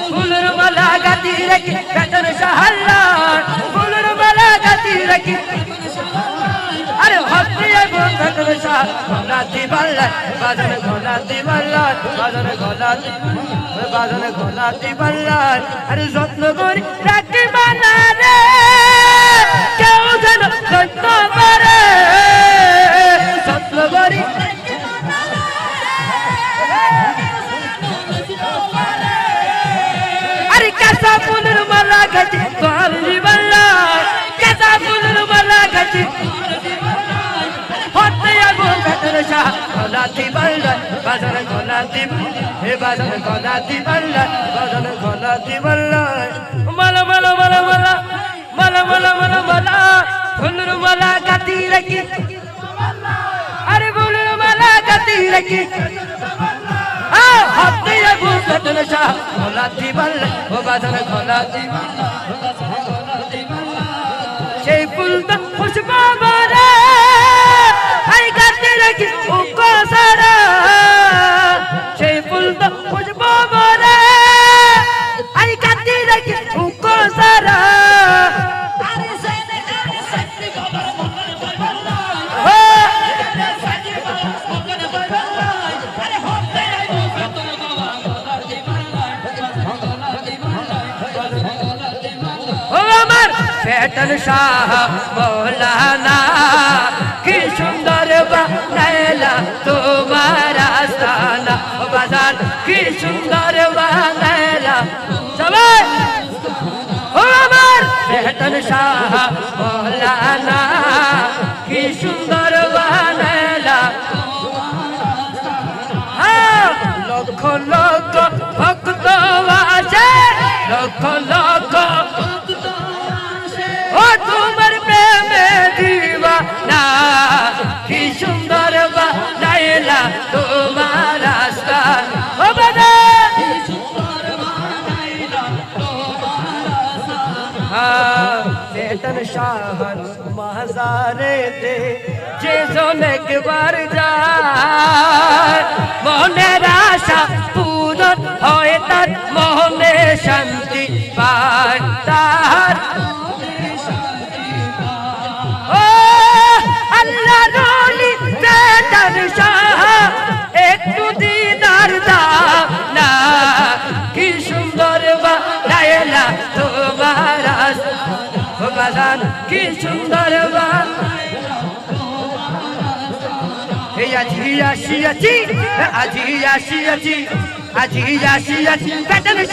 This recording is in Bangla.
ফুলের মালা গাতি রেখে বেতন সাহাল্লার ফুলের মালা গাতি রেখে আরে হতে বেতন সাহ গলাতি বাল্লা বাজন গলাতি বাল্লা বাজন গলাতি বাল্লা আরে যত্ন করে রাখি মালা রে কেউ যেন যত্ন করে যত্ন করি আরে কাঁচা ফুলের মালা গাছি গলাতি বাল্লা কাঁচা ফুলের মালা গাছি হতে বেতন সাহ গলাতি বাল্লা বাজন গলাতি হে বাজন গলাতি বাল্লা বাজন গলাতি বাল্লা মালা মালা মালা মালা মালা মালা মালা মালা ফুলের মালা গাতি রাখি আরে ফুলের মালা গাতি রাখি হতে বেতন সাহ গলাতি বাল্লা ও বাজন গলাতি সেই ফুলটা খুশবু ভরে আই গাতি রাখি ও সারা সেই ফুলটা খুশবু ভরে আই গাতি রাখি ও সারা বেতন শাহ মৌলানা কি সুন্দর বানাইলা তোমার আস্তানা বাজান কি সুন্দর বানাইলা সবাই ও আমার বেতন শাহ মৌলানা কি সুন্দর বানাইলা লক্ষ লক্ষ ভক্ত আছে লক্ষ লক্ষ ও তোমার প্রেমে দিওয়ানা কি সুন্দর বানাইলা তোমার রাস্তা ও বাবা কি সুন্দর বানাইলা তোমার রাস্তা বেতন শাহ মাজারে দে যে জন একবার যায় মনের আশা পূরণ হয় তার মনে শান্তি পায় তার আল্লাহ রলি বেতন শাহ একটু দিদার দাও না কি সুন্দর বানাইলা তোমার ও বাজান কি সুন্দর আজি আসিয়াছি আজি আসিয়াছি আজি আসিয়াছি বেতন